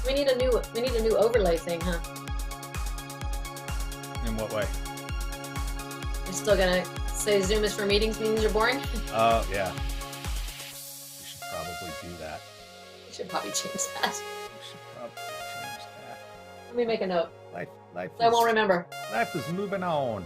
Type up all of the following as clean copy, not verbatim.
We need a new overlay thing, huh? In what way? You're still gonna say Zoom is for meetings are boring? Oh, yeah. We should probably do that. We should probably change that. We should probably change that. Let me make a note. Life So I won't remember. Life is moving on.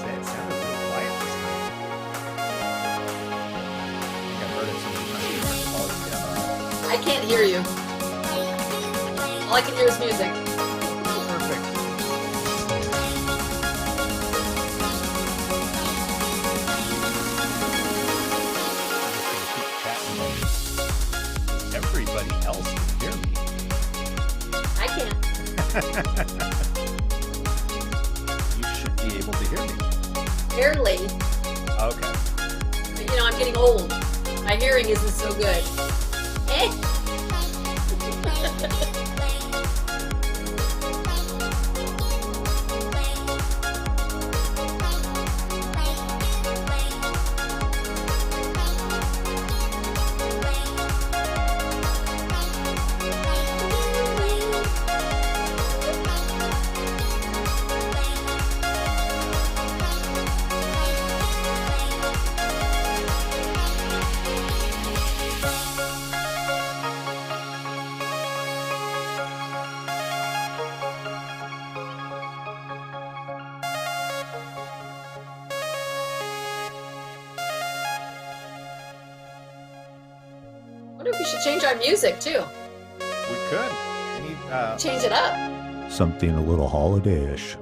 It sounded really quiet this time. I think I heard it somebody trying to turn the volume down. I can't hear you. All I can hear is music. Perfect. Everybody else can hear me. I can't. You should be able to hear me. Barely. Okay. But, I'm getting old. My hearing isn't so good. Eh? I wonder if we should change our music too. We could. We need, Change it up. something a little holiday-ish.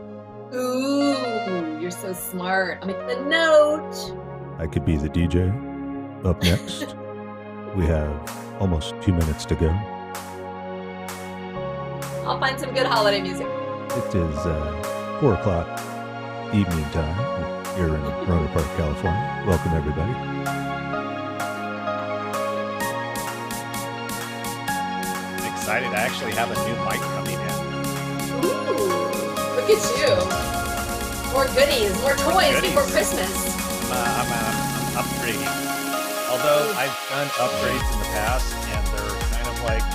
Ooh, you're so smart. I'll make the note. I could be the DJ. Up next, we have almost 2 minutes to go. I'll find some good holiday music. It is 4 o'clock evening time here in Roanoke Park, California. Welcome, everybody. I'm excited. I actually have a new mic coming in. Ooh, look at you. More goodies, more toys goodies. before Christmas. I'm upgrading. Although I've done upgrades in the past, and they're kind of like,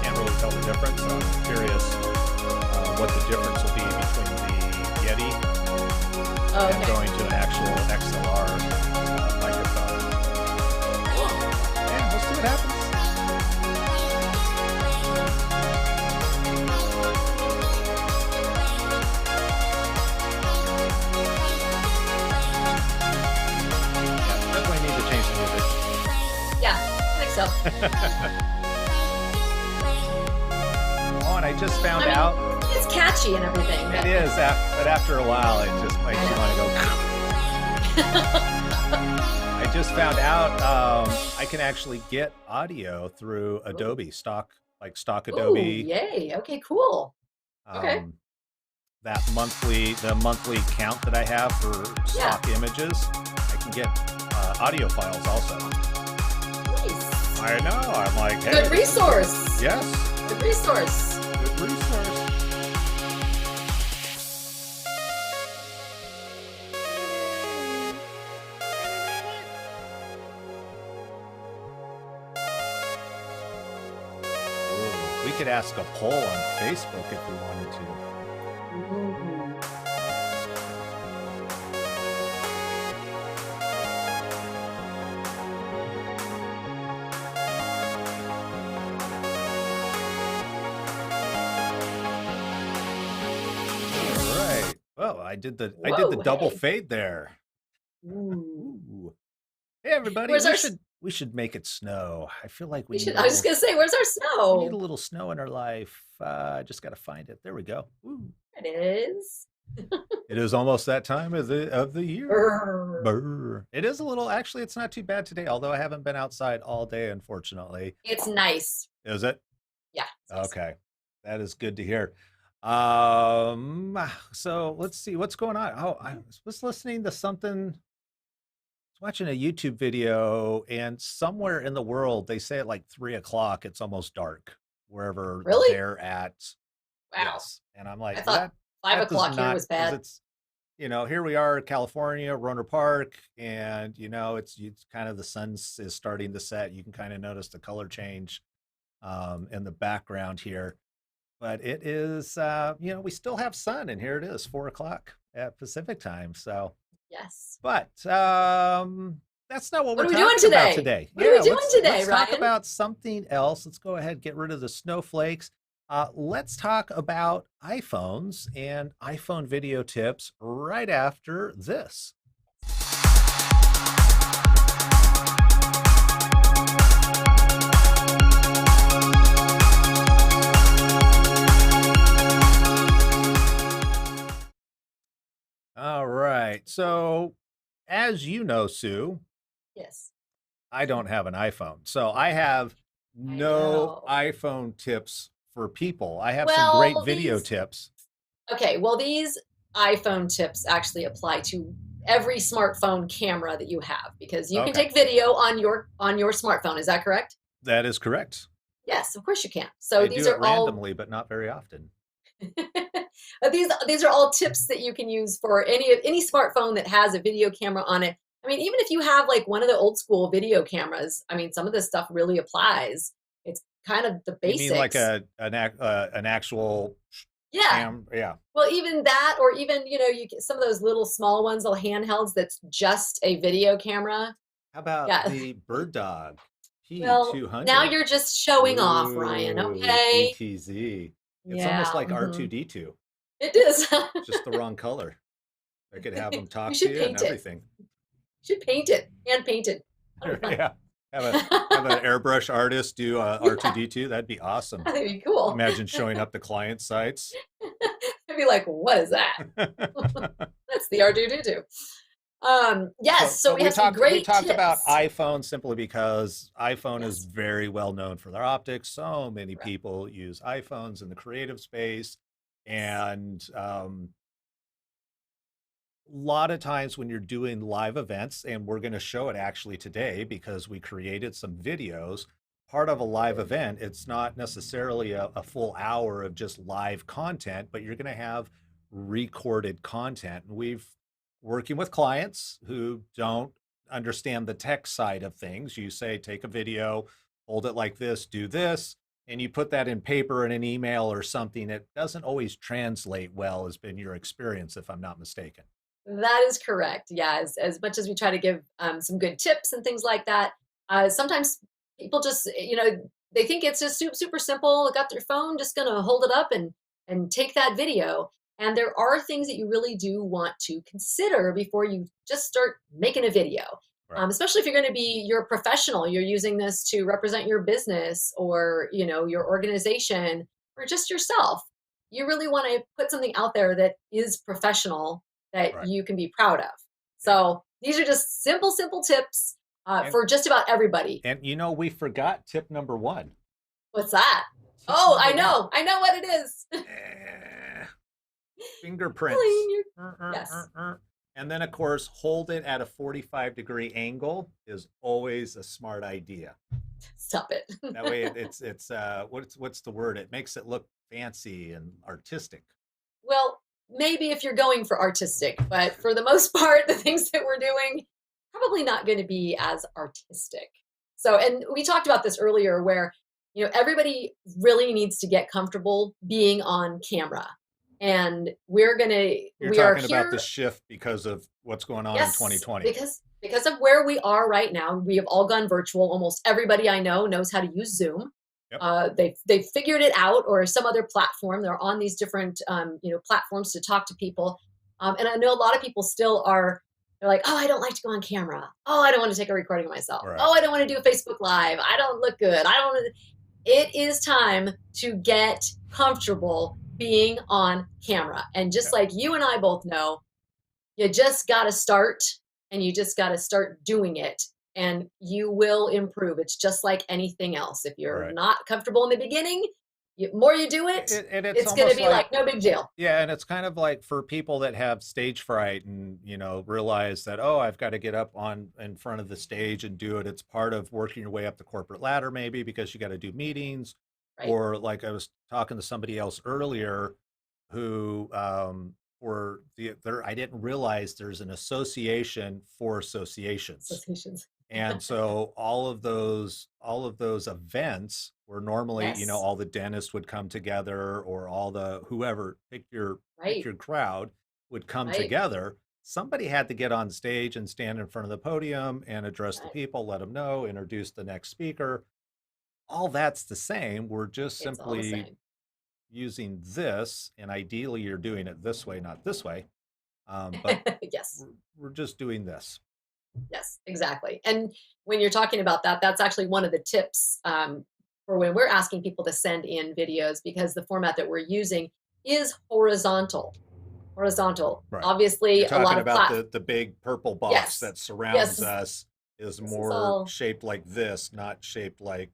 can't really tell the difference. So I'm curious what the difference will be between the Yeti and going to an actual XLR microphone. Yeah, we'll see what happens. Definitely need to change the music. Yeah, I think so. Oh, and I just found out. It's catchy and everything. It is, but after a while, it just makes you want to go. I just found out I can actually get audio through Adobe stock Adobe. Ooh, yay! Okay, cool. Okay. The monthly count that I have for stock images, I can get audio files also. Nice. I know. I'm like, hey. Good resource. Yes. Good resource. Good resource. Ooh, we could ask a poll on Facebook if we wanted to. Ooh. Well, I did the Whoa, double hey. fade there. Ooh. Ooh. Hey everybody, we should make it snow. I feel like we need I was just gonna say, where's our snow? We need a little snow in our life. I just gotta find it. There we go. Ooh. It is. It is almost that time of the year. Brr. Brr. It is a little. Actually, it's not too bad today. Although I haven't been outside all day, unfortunately. It's nice. Is it? Yeah. Nice. Okay, that is good to hear. So let's see what's going on. Oh, I was listening to something. I was watching a YouTube video, and somewhere in the world they say at like 3 o'clock it's almost dark. wherever Really? they're at. Wow. Yes. And I'm like, I thought five that does o'clock here not, was because bad. it's, here we are, California, Roner Park, and it's kind of the sun is starting to set. You can kind of notice the color change in the background here, but it is, we still have sun, and here it is, 4 o'clock at Pacific time. So, Yes. but that's not what What we're are we doing talking about today? today. What are we Yeah, doing today, let's talk Ryan? about something else. Let's go ahead, get rid of the snowflakes. Let's talk about iPhones and iPhone video tips right after this. All right. So, as you know, Sue, Yes. I don't have an iPhone. So, I have I no know. iPhone tips for people. I have some great Well, video these tips. okay, well, these iPhone tips actually apply to every smartphone camera that you have because you can Okay. take video on your smartphone. Is that correct? That is correct. Yes, of course you can. So I these do it are all randomly, but not very often. but these are all tips that you can use for any smartphone that has a video camera on it. I mean, even if you have like one of the old school video cameras, I mean, some of this stuff really applies. It's kind of the You mean like basics. an actual Yeah. cam? Yeah. Well, even that, or even you get some of those little small ones, little handhelds. That's just a video camera. How about Yeah. the Bird Dog Well, now P200? you're just showing off, Ryan. Ooh, Okay. BTZ. It's almost Yeah. like R2D2, It is. just the wrong color. I could have them You talk to should you and paint it. everything. You should paint it. Hand painted. That'll be fun. Yeah. Have an airbrush artist do Yeah, R2D2. That'd be awesome. that'd be cool. Imagine showing up to client sites. I'd be like, what is that? That's the R2D2. Yes, so But we have some we great talked about tips. iPhone simply because iPhone is Yes. very well known for their optics. So many Correct. people use iPhones in the creative space, Yes. and a lot of times when you're doing live events, and we're going to show it actually today because we created some videos. Part of a live event, it's not necessarily a full hour of just live content, but you're going to have recorded content. And we've working with clients who don't understand the tech side of things. You say, take a video, hold it like this, do this, and you put that in paper in an email or something. It doesn't always translate well, has been your experience, if I'm not mistaken. That is correct. Yeah, as much as we try to give some good tips and things like that, sometimes people just, they think it's just super simple. They got their phone, just going to hold it up and take that video. And there are things that you really do want to consider before you just start making a video. Right. Especially if you're a professional, you're using this to represent your business or your organization or just yourself. You really want to put something out there that is professional that Right. you can be proud of. Yeah. So these are just simple tips And for just about everybody. we forgot tip number one. What's that? Tip Oh, number one. I know what it is. Fingerprints. Yes. And then, of course, hold it at a 45-degree angle is always a smart idea. Stop it. That way, it's what's the word? It makes it look fancy and artistic. Well, maybe if you're going for artistic, but for the most part, the things that we're doing probably not going to be as artistic. So, and we talked about this earlier where, everybody really needs to get comfortable being on camera. And You're we are talking about here. the shift because of what's going on in Yes, 2020. because of where we are right now. We have all gone virtual. Almost everybody I know knows how to use Zoom. Yep. They've figured it out, or some other platform. They're on these different platforms to talk to people. And I know a lot of people still are. They're like, oh, I don't like to go on camera. Oh, I don't want to take a recording of myself. Right. Oh, I don't want to do a Facebook Live. I don't look good. I don't want to. It is time to get comfortable being on camera. And just like you and I both know, you just got to start, and you just got to start doing it, and you will improve. It's just like anything else. If you're not comfortable in the beginning, more you do it, it's going to be like no big deal. Yeah, and it's kind of like for people that have stage fright and realize that, oh, I've got to get up in front of the stage and do it. It's part of working your way up the corporate ladder, maybe because you got to do meetings Right. Or like I was talking to somebody else earlier who or there I didn't realize there's an association for associations. Associations. And so all of those events where normally, Yes. all the dentists would come together or all the whoever pick Right. your crowd would come Right. together. Somebody had to get on stage and stand in front of the podium and address the Right. people, let them know, introduce the next speaker. All that's the same. We're just It's all the simply same. using this, and ideally you're doing it this way, not this way. But Yes. we're just doing this. Yes, exactly. And when you're talking about that, that's actually one of the tips for when we're asking people to send in videos, because the format that we're using is horizontal. Horizontal. Right. Obviously, You're a lot talking of about the big purple box yes, that surrounds yes, us is this is more all shaped like this, not shaped like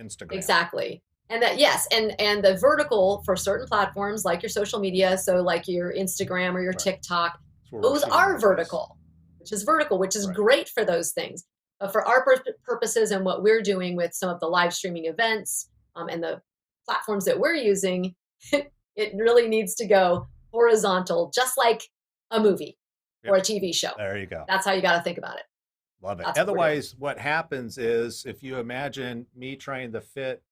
Instagram. exactly. And that yes, and the vertical for certain platforms like your social media, so like your Instagram or your Right. TikTok, That's where we're those shooting are like this. vertical, which is Right. great for those things. But for our purposes and what we're doing with some of the live streaming events and the platforms that we're using, it really needs to go horizontal, just like a movie or Yep. a TV show. There you go. That's how you got to think about it. Love it. That's what we're doing. Otherwise, what happens is if you imagine me trying to fit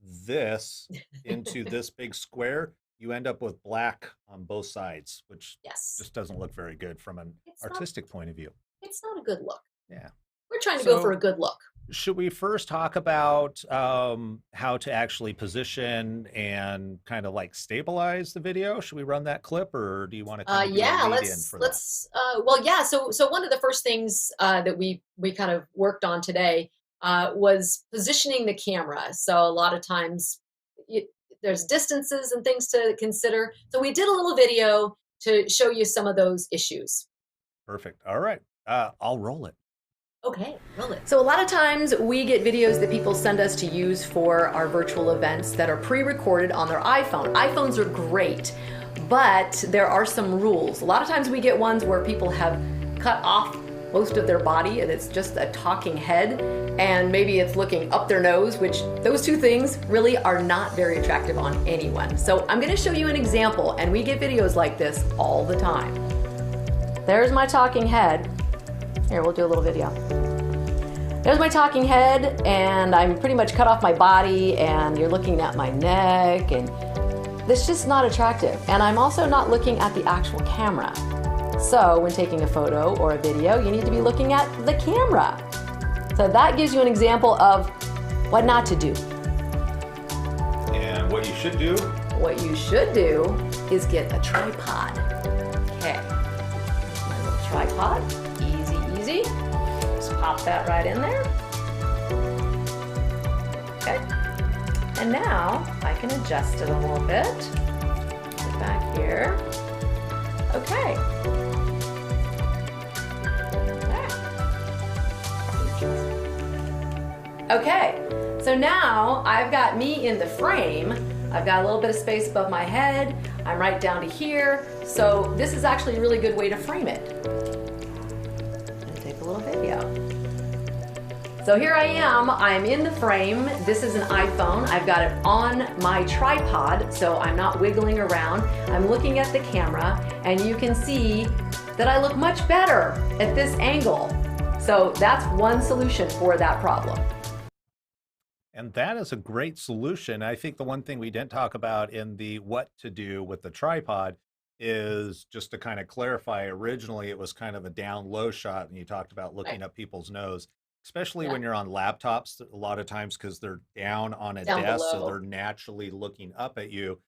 this into this big square, you end up with black on both sides, which Yes, just doesn't look very good from an it's not. artistic point of view. It's not a good look. Yeah. We're trying to go for a So, good look. should we first talk about how to actually position and kind of like stabilize the video? Should we run that clip, or do you want to kind of do a Yeah, lead in let's for that? let's. Well, yeah. So one of the first things that we kind of worked on today was positioning the camera. So a lot of times it, there's distances and things to consider. So we did a little video to show you some of those issues. Perfect. All right. I'll roll it. Okay, roll it. So a lot of times we get videos that people send us to use for our virtual events that are pre-recorded on their iPhone. iPhones are great, but there are some rules. A lot of times we get ones where people have cut off most of their body and it's just a talking head, and maybe it's looking up their nose, which those two things really are not very attractive on anyone. So I'm gonna show you an example, and we get videos like this all the time. There's my talking head. Here, we'll do a little video. There's my talking head, and I'm pretty much cut off my body, and you're looking at my neck, and it's just not attractive. And I'm also not looking at the actual camera. So when taking a photo or a video, you need to be looking at the camera. So that gives you an example of what not to do. And what you should do. What you should do is get a tripod. Okay, here's my little tripod. Easy, easy. Just pop that right in there. Okay. And now I can adjust it a little bit. Put it back here. Okay. Okay. So now I've got me in the frame. I've got a little bit of space above my head. I'm right down to here. So this is actually a really good way to frame it. And take a little video. So here I am, I'm in the frame. This is an iPhone. I've got it on my tripod, so I'm not wiggling around. I'm looking at the camera, and you can see that I look much better at this angle. So that's one solution for that problem. And that is a great solution. I think the one thing we didn't talk about in the what to do with the tripod is just to kind of clarify, originally it was kind of a down low shot, and you talked about looking Right. up people's nose, especially Yeah. when you're on laptops a lot of times because they're down on a Down desk, so below. they're naturally looking up at you.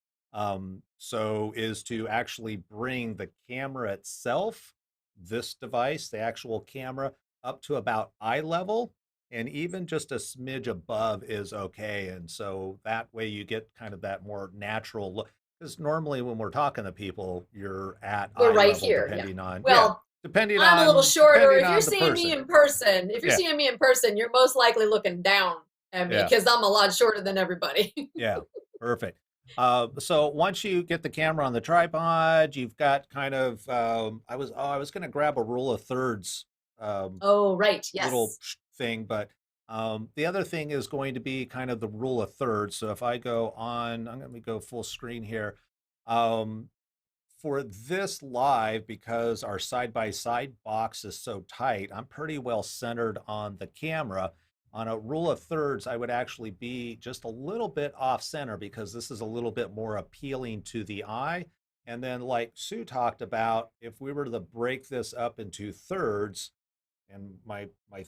So is to actually bring the camera itself, this device, the actual camera, up to about eye level, and even just a smidge above is okay. And so that way you get kind of that more natural look. Because normally when we're talking to people, you're at We're eye right level, here. Yeah. depending on, yeah, Well, depending I'm a little on shorter. depending If you're on the seeing me person. in person, if you're Yeah, seeing me in person, you're most likely looking down at me yeah, because I'm a lot shorter than everybody. yeah, perfect. So once you get the camera on the tripod, you've got kind of I was going to grab a rule of thirds Oh, right. little Yes. thing, but The other thing is going to be kind of the rule of thirds. So if I go on, I'm going to go full screen here. Um, for this live, because our side-by-side box is so tight, I'm pretty well centered on the camera. On a rule of thirds, I would actually be just a little bit off center because this is a little bit more appealing to the eye. And then like Sue talked about, if we were to break this up into thirds, and my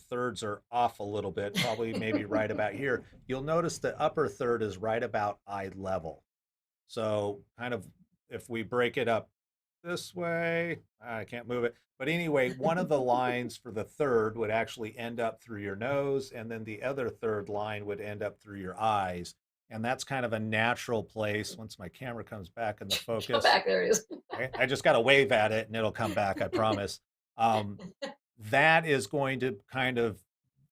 thirds are off a little bit, probably maybe right about here, you'll notice the upper third is right about eye level. So kind of if we break it up this way, I can't move it. But anyway, one of the lines for the third would actually end up through your nose, and then the other third line would end up through your eyes. And that's kind of a natural place. Once my camera comes back in the Come focus, back, there it is. I just got to wave at it and it'll come back, I promise. Um, that is going to kind of,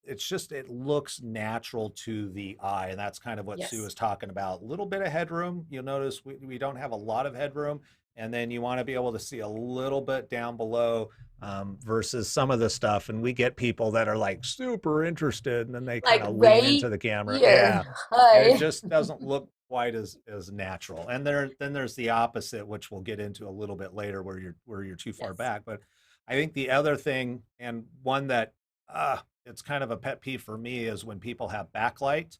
it's just, it looks natural to the eye. And that's kind of what Sue Yes. was talking about. A little bit of headroom. You'll notice we don't have a lot of headroom. And then you want to be able to see a little bit down below versus some of the stuff. And we get people that are like super interested and then they kind Like of lean right into the camera. here. Yeah. And it Hi. just doesn't look quite as natural. And then there's the opposite, which we'll get into a little bit later, where you're too far Yes. back. But I think the other thing, and one that it's kind of a pet peeve for me, is when people have backlight.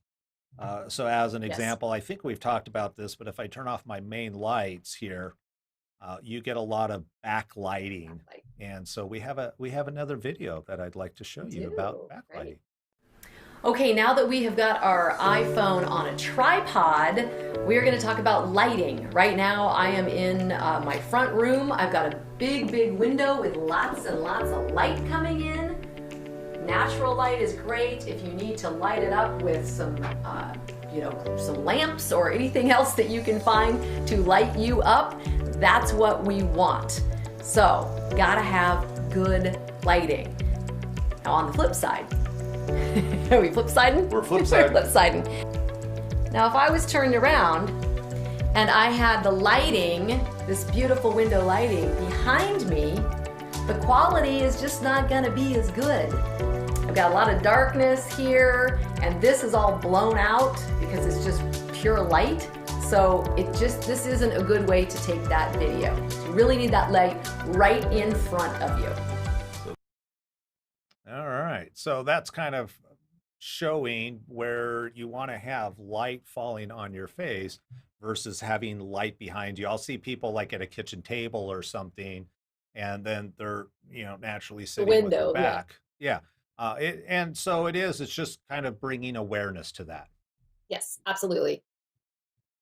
So as an Yes. example, I think we've talked about this, but if I turn off my main lights here, you get a lot of backlighting. Backlight. And so we have another video that I'd like to show you about backlighting. Great. Okay, now that we have got our iPhone on a tripod, we're going to talk about lighting. Right now I am in my front room. I've got a big window with lots and lots of light coming in. Natural light is great. If you need to light it up with some some lamps or anything else that you can find to light you up, that's what we want. So, gotta have good lighting. Now on the flip side, are we flip-siding? We're flip-siding. Flip-siding. Now if I was turned around and I had the lighting, this beautiful window lighting behind me, the quality is just not gonna be as good. I've got a lot of darkness here, and this is all blown out because it's just pure light. So this isn't a good way to take that video. You really need that light right in front of you. All right, so that's kind of showing where you want to have light falling on your face versus having light behind you. I'll see people like at a kitchen table or something, and then they're naturally sitting with their back. Yeah. And so it's just kind of bringing awareness to that. Yes, absolutely.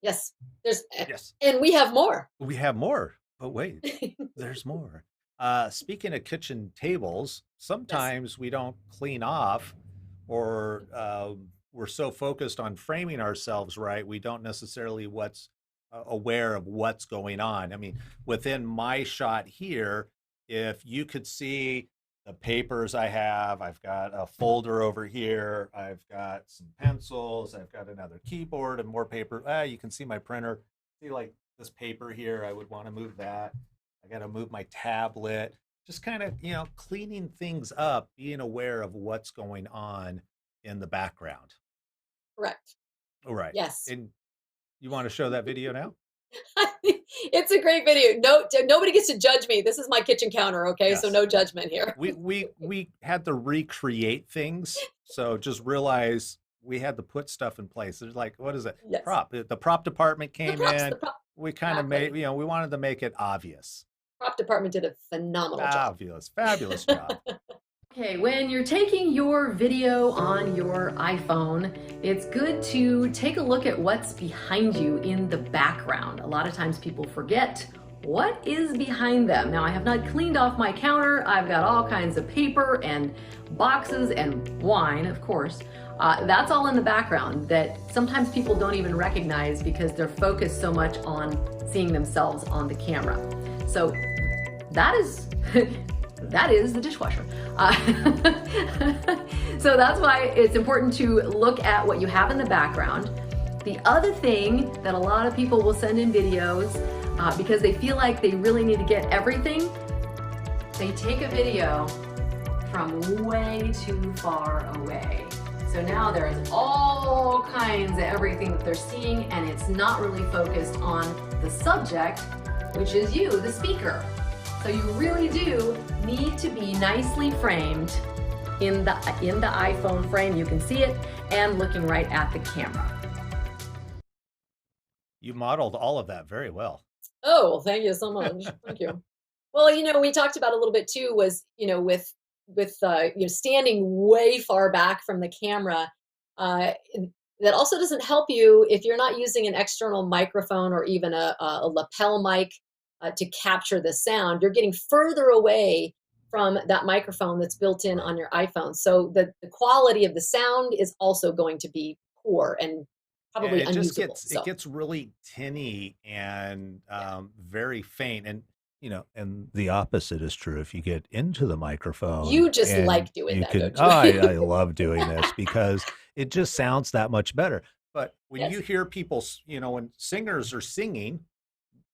Yes, Yes. and we have more. We have more, but wait, there's more. Speaking of kitchen tables, sometimes we don't clean off, or we're so focused on framing ourselves right, we don't necessarily aware of what's going on. I mean, within my shot here, if you could see the papers I've got a folder over here, I've got some pencils, I've got another keyboard and more paper. You can see my printer. See like this paper here, I would want to move that. I got to move my tablet. Just kind of, cleaning things up, being aware of what's going on in the background. Correct. All right. Yes. And you want to show that video now? It's a great video. No, nobody gets to judge me. This is my kitchen counter, okay? Yes. So no judgment here. We had to recreate things, so just realize we had to put stuff in place. There's like, what is it? Yes. Prop. The prop department came in. We kind of Exactly. made, we wanted to make it obvious. Prop department did a phenomenal job. Fabulous job. Okay, when you're taking your video on your iPhone, it's good to take a look at what's behind you in the background. A lot of times people forget what is behind them. Now I have not cleaned off my counter. I've got all kinds of paper and boxes and wine, of course. That's all in the background that sometimes people don't even recognize because they're focused so much on seeing themselves on the camera. So that is that is the dishwasher. So that's why it's important to look at what you have in the background. The other thing that a lot of people will send in videos because they feel like they really need to get everything, they take a video from way too far away. So now there's all kinds of everything that they're seeing, and it's not really focused on the subject, which is you, the speaker. So you really do need to be nicely framed in the iPhone frame. You can see it, and looking right at the camera. You modeled all of that very well. Oh, well, thank you so much. Thank you. Well, we talked about a little bit too was, standing way far back from the camera. Uh, that also doesn't help you if you're not using an external microphone or even a lapel mic to capture the sound. You're getting further away from that microphone that's built in Right. on your iPhone. So the quality of the sound is also going to be poor and Yeah, probably unusable. it So gets really tinny and yeah, very faint. And and the opposite is true. If you get into the microphone you just and like doing you that, can, don't oh, you? I love doing this because it just sounds that much better. But when you Yes, hear people, when singers are singing,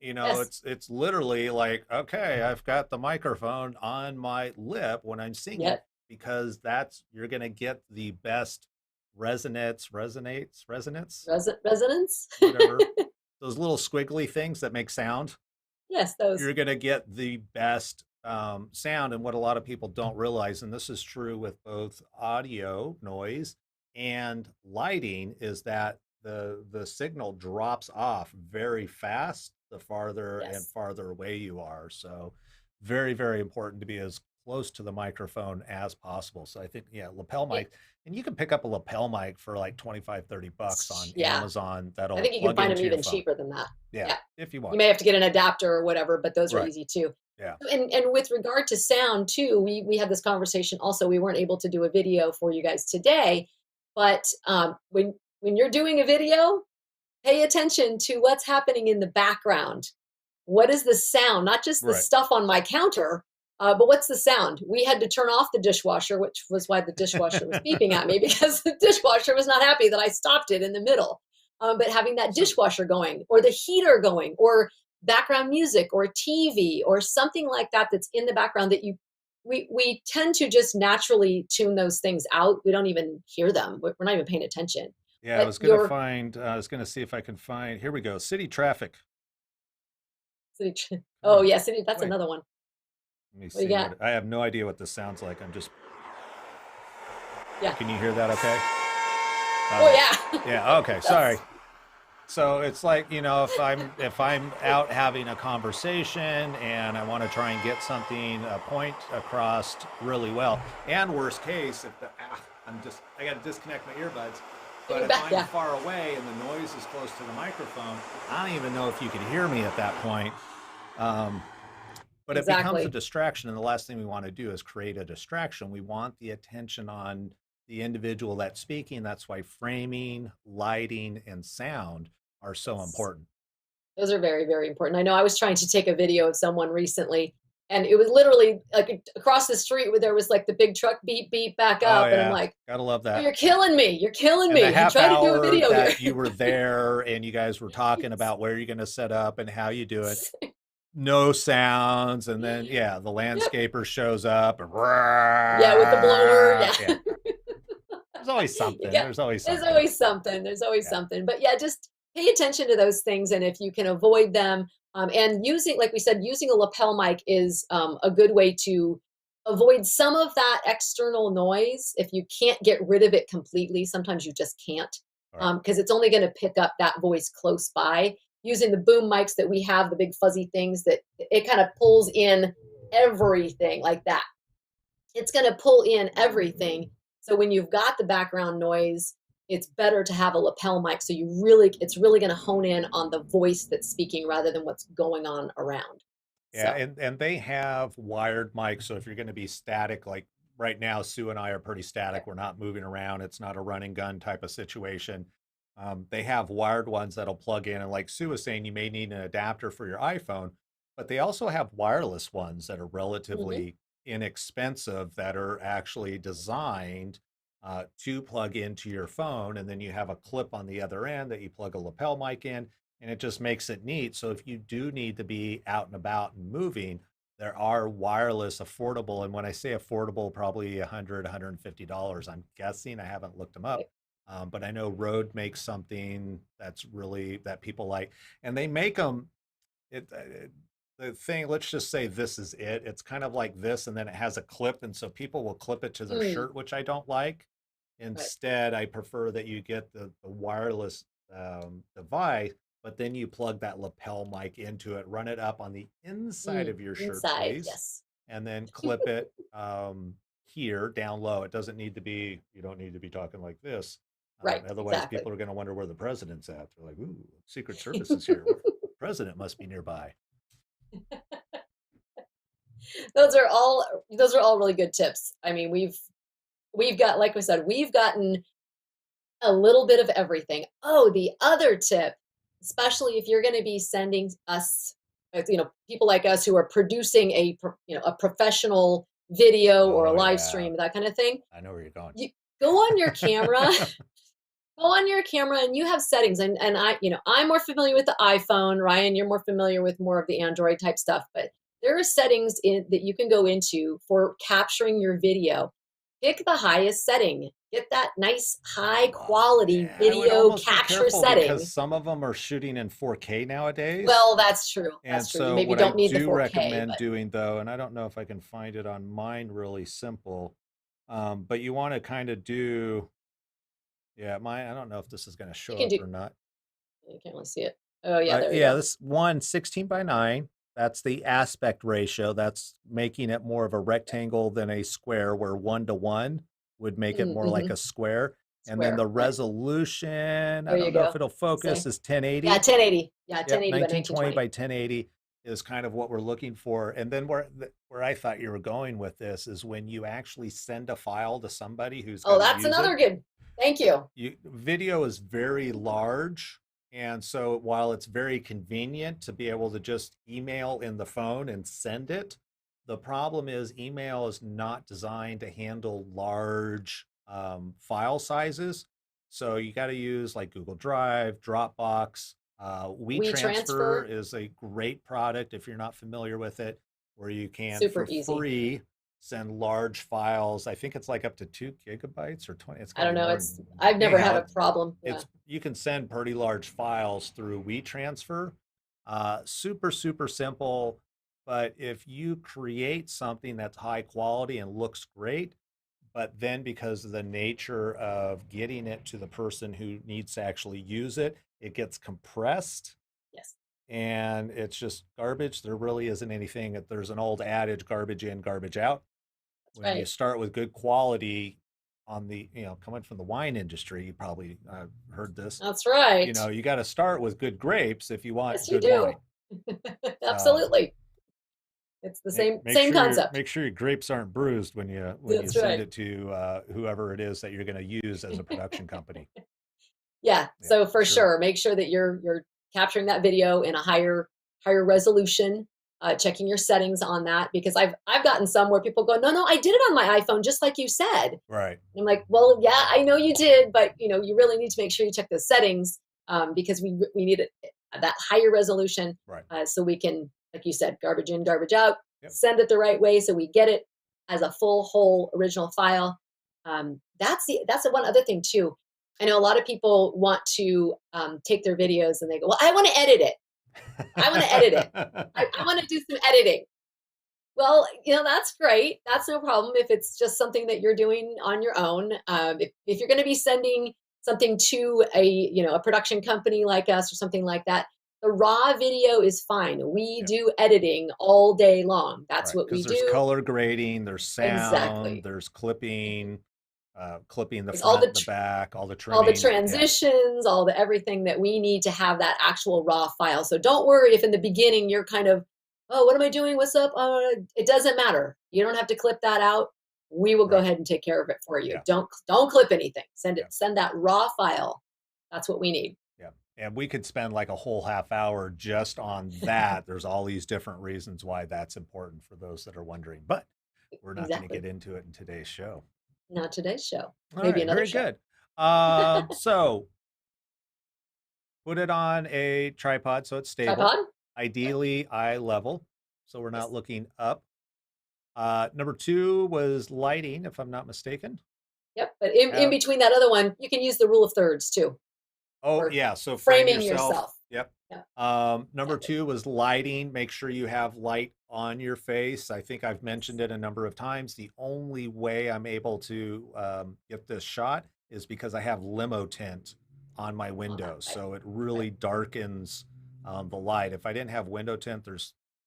yes, it's literally like, okay, I've got the microphone on my lip when I'm singing yep. because that's you're gonna get the best resonance, Resonance. whatever, those little squiggly things that make sound. Yes, those. You're gonna get the best sound. And what a lot of people don't realize, and this is true with both audio noise and lighting, is that the signal drops off very fast the farther and Yes. farther away you are. So very, very important to be as close to the microphone as possible. So I think, yeah, lapel It, mic, and you can pick up a lapel mic for like 25, $30 on yeah. Amazon I that'll think you can plug find them into your even phone. cheaper than that. Yeah, Yeah. if you You want. may have to get an adapter or whatever, but those are Right. easy too. Yeah. And with regard to sound too, we had this conversation also. We weren't able to do a video for you guys today, but when you're doing a video, pay attention to what's happening in the background. What is the sound? Not just the Right. stuff on my counter, but what's the sound? We had to turn off the dishwasher, which was why the dishwasher was beeping at me because the dishwasher was not happy that I stopped it in the middle. But having that So dishwasher going, or the heater going, or background music, or TV, or something like that that's in the background that we tend to just naturally tune those things out. We don't even hear them. We're not even paying attention. yeah, I But was gonna your find. I was gonna see if I can find. Here we go. City traffic. Come oh on. yeah, city. That's Wait. another one. Let me What do you see got? what. I have no idea what this sounds like. I'm just. Yeah. Can you hear that? Okay. Oh Okay. yeah. Yeah. Okay. That's Sorry. So it's like, if I'm out having a conversation and I want to try and get something a point across really well, and worst case, if I got to disconnect my earbuds. But you're if back. I'm Yeah. far away and the noise is close to the microphone, I don't even know if you can hear me at that point. Um, but it becomes a Exactly. distraction, and the last thing we want to do is create a distraction. We want the attention on the individual that's speaking. That's why framing, lighting, and sound are so important. Those are very, very important. I know I was trying to take a video of someone recently, and it was literally like across the street where there was like the big truck beep beep back Oh up, and I'm yeah, like, gotta love oh, that. you're killing me. You're killing And the me. I'm half trying to do a hour video here. that you were there and you guys were talking Yes. about where you're going to set up and how you do it, no sounds, and then yeah, the Yep. landscaper shows up and Yeah, with the blower. yeah, Yeah. there's always You something. get There's always there's something. always something. There's always Yeah. something. But yeah, just pay attention to those things, and if you can avoid them, and using, like we said, using a lapel mic is a good way to avoid some of that external noise. If you can't get rid of it completely, sometimes you just can't, All right. because it's only going to pick up that voice close by. Using the boom mics that we have, the big fuzzy things that it kind of pulls in everything like that. It's going to pull in everything. So when you've got the background noise, it's better to have a lapel mic. So it's really going to hone in on the voice that's speaking rather than what's going on around. Yeah, So, and they have wired mics, so if you're going to be static, like right now, Sue and I are pretty okay. static. We're not moving around. It's not a running gun type of situation. They have wired ones that'll plug in, and like Sue was saying, you may need an adapter for your iPhone, but they also have wireless ones that are Mhm. relatively inexpensive that are actually designed to plug into your phone, and then you have a clip on the other end that you plug a lapel mic in, and it just makes it neat. So if you do need to be out and about and moving, there are wireless affordable, and when I say affordable, probably 100, $150. I'm guessing. I haven't looked them up. Right. But I know Rode makes something that's really that people like, and they make them. The thing, let's just say this is it. It's kind of like this, and then it has a clip, and so people will clip it to their Mm, shirt, which I don't like. right. Instead, I prefer that you get the wireless device, but then you plug that lapel mic into it, run it up on the inside Mm, of your shirt, inside, please, yes. and then clip it here down low. It doesn't need to be, you don't need to be talking like this. Right, Otherwise, exactly. people are going to wonder where the president's at. They're like, ooh, Secret Service is here. President must be nearby. Those are all really good tips. I mean, we've got, like we said, we've gotten a little bit of everything. Oh, the other tip, especially if you're going to be sending us, people like us who are producing a professional video or a Oh live yeah, stream, that kind of thing. I know where you're going. You go on your camera, go on your camera, and you have settings. And I'm more familiar with the iPhone. Ryan, you're more familiar with more of the Android type stuff, but there are settings that you can go into for capturing your video. Pick the highest setting. Get that nice high Well, quality I would video almost be capture careful because setting. some of them are shooting in 4K nowadays. Well, that's true. And That's true. You so maybe what I don't need the do 4K, recommend but doing though, and I don't know if I can find it on mine really simple, but you want to kind of do, yeah, mine, I don't know if this is going to you show can up do. or not. You can't really see it. Oh yeah, But there you yeah, go. this one 16 by 9, that's the aspect ratio. That's making it more of a rectangle than a square, where 1 to 1 would make it more like Mm-hmm. a square. And then Square. the Right. resolution, I There you don't know if go. it'll Same. focus, is Yeah, 1080. 1080. Yeah, Yep, 1080 by 1920 1920. by 1080 is kind of what we're looking for. And then where I thought you were going with this is when you actually send a file to somebody who's got Oh, to that's use it. another good. Thank you. Video is very large, and so while it's very convenient to be able to just email in the phone and send it, the problem is email is not designed to handle large file sizes. So you got to use like Google Drive, Dropbox. We WeTransfer transfer. is a great product if you're not familiar with it, where you can Super for easy. free send large files. I think it's like up to 2 GB or 20. It's got I to don't be know. more. I've never had Anyhow, a problem. Yeah. it's you can send pretty large files through WeTransfer. Super super simple. But if you create something that's high quality and looks great, but then because of the nature of getting it to the person who needs to actually use it, it gets compressed Yes. and it's just garbage. There really isn't anything. There's an old adage, garbage in, garbage out. That's When you right. start with good quality on the, coming from the wine industry, you probably heard this. That's right. You got to start with good grapes if you want Yes, you good wine. do. So Absolutely. It's the make, same make same sure your concept. make sure your grapes aren't bruised when you That's send right. it to whoever it is that you're going to use as a production company. Yeah. Yeah, So for for sure. sure, make sure that you're capturing that video in a higher resolution. Checking your settings on that, because I've gotten some where people go, no, no, I did it on my iPhone just like you said. And Right. I'm like, well, yeah, I know you did, but you really need to make sure you check the settings, because we need that higher resolution, Right. so we can, like you said, garbage in, garbage out, Yep. send it the right way so we get it as a full whole original file. That's the one other thing too. I know a lot of people want to take their videos and they go, well, I want to edit it. I want to edit it. I want to do some editing. Well, that's great. That's no problem if it's just something that you're doing on your own. If you're going to be sending something to a production company like us or something like that, the raw video is fine. We Yep. do editing all day long. That's Right. what Because we there's do. color grading, there's sound, Exactly. there's clipping the It's all front the and the back, all the all the trimming. Yeah. transitions, all the everything that we need to have that actual raw file. So don't worry if in the beginning you're kind of, oh, what am I doing? What's up? It doesn't matter. You don't have to clip that out. We will go Right. ahead and take care of it for you. Yeah. Don't clip anything. Yeah. Send that raw file. That's what we need. Yeah. And we could spend like a whole half hour just on that. There's all these different reasons why that's important for those that are wondering, but we're not going to Exactly. get into it in today's show. Not today's show. All Maybe right. another Very show. good. So put it on a tripod so it's stable, Tripod? Okay. ideally eye level. so we're not Yes. looking up. Number two was lighting, if I'm not mistaken. Yep. But in Have between that other one, you can use the rule of thirds too Oh, for yeah. So frame framing yourself. yourself. Yep. Yeah, Number exactly. two was lighting. Make sure you have light on your face. I think I've mentioned Yes. it a number of times. The only way I'm able to get this shot is because I have limo tint on my windows. Okay. So it Okay. really darkens the light. If I didn't have window tint,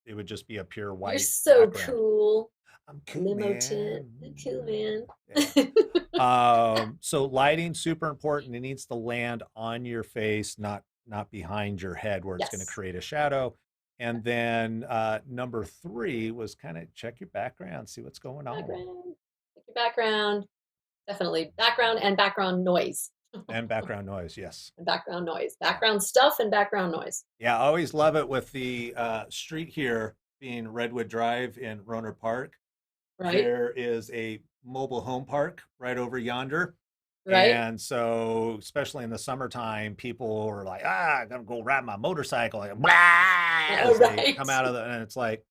it would just be a pure You're white so background. cool. I'm cool, Limo tint. Cool, man. man. Yeah. So lighting super important. It needs to land on your face, not behind your head where it's going to Yes. create a shadow. And then number three was kind of check your background, see what's going on, Background. Pick your background. Definitely background and background noise. and background noise. Yes, And background noise. yeah, Background stuff and background noise. yeah. I always love it with the street here being Redwood Drive in Roner Park. Right? There is a mobile home park right over yonder. Right? And so, especially in the summertime, people are like, I'm gonna go ride my motorcycle, like, blah, as they Right. come out of and it's like,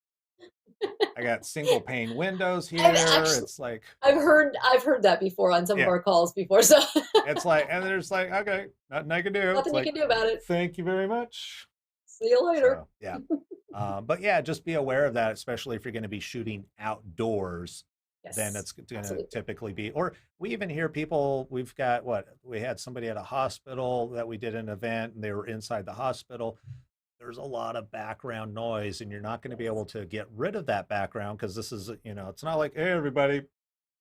I got single pane windows I've here. actually It's like, I've heard that before on some of yeah, our calls before. So it's like, and there's like, okay, nothing I can do. It's nothing you like, can do about it. thank you very much. See you later. So, yeah. But yeah, just be aware of that, especially if you're going to be shooting outdoors. Then Yes, it's going to absolutely. typically be, or we even hear people, we've got what, we had somebody at a hospital that we did an event and they were inside the hospital. There's a lot of background noise and you're not going to be able Yes. to get rid of that background because this is, it's not like, hey, everybody,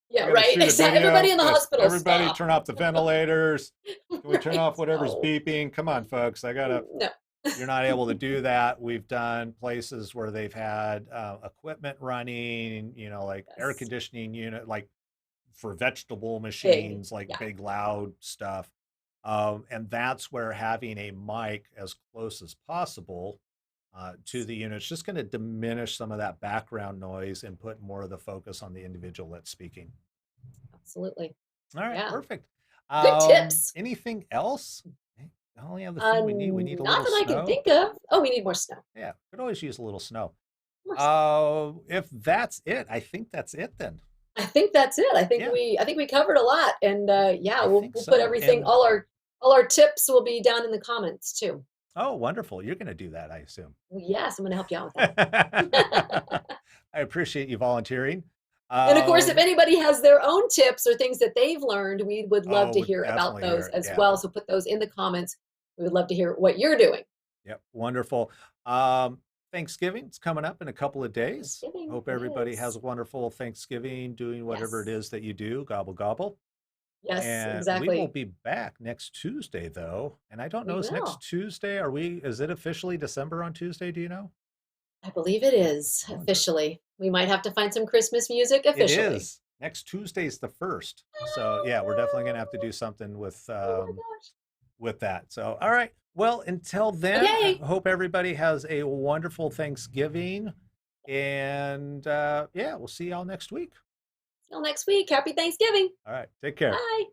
Yeah, I got to right. shoot a Exactly. Everybody video. in the Let's hospital, everybody stop. turn off the ventilators. Can we turn Right. off whatever's No. beeping? Come on, folks. No. You're not able to do that. We've done places where they've had equipment running, like air Yes. conditioning unit, like for vegetable Big. machines, like Yeah. big loud stuff. And that's where having a mic as close as possible to the unit is just going to diminish some of that background noise and put more of the focus on the individual that's speaking. Absolutely. All right, Yeah. perfect. Good tips. Anything else? The only other thing we need a Not little that I can snow. think of. Oh, we need more snow. Yeah, could always use a little snow. More snow. If that's it, I think that's it then. I think that's it. Yeah, I think we covered a lot, and yeah, I think we'll put so. everything. And All our tips will be down in the comments too. oh, wonderful. You're going to do that, I assume. Yes, I'm going to help you out with I that. appreciate you volunteering. And of course, if Um, anybody has their own tips or things that they've learned, we would love oh, to would hear about definitely hear those it. as Yeah. well. So put those in the comments. We would love to hear what you're doing. Yep. Wonderful. Um, Thanksgiving's coming up in a couple of days. Thanksgiving, Hope it everybody has is. a wonderful Thanksgiving doing whatever it Yes. is that you do. Gobble, gobble. Yes, And we will exactly. be back next Tuesday, though. And I don't know, We is next will. Tuesday, is it officially December on Tuesday? Do you know? I believe it is I wonder. officially. We might have to find some Christmas music It officially. is. Next Tuesday's the first. So yeah, we're definitely gonna have to do something Oh my gosh. with that. So all right. Well, until then, I Okay. hope everybody has a wonderful Thanksgiving. And yeah, we'll see y'all next week. Till next week. Happy Thanksgiving. All right. Take care. Bye.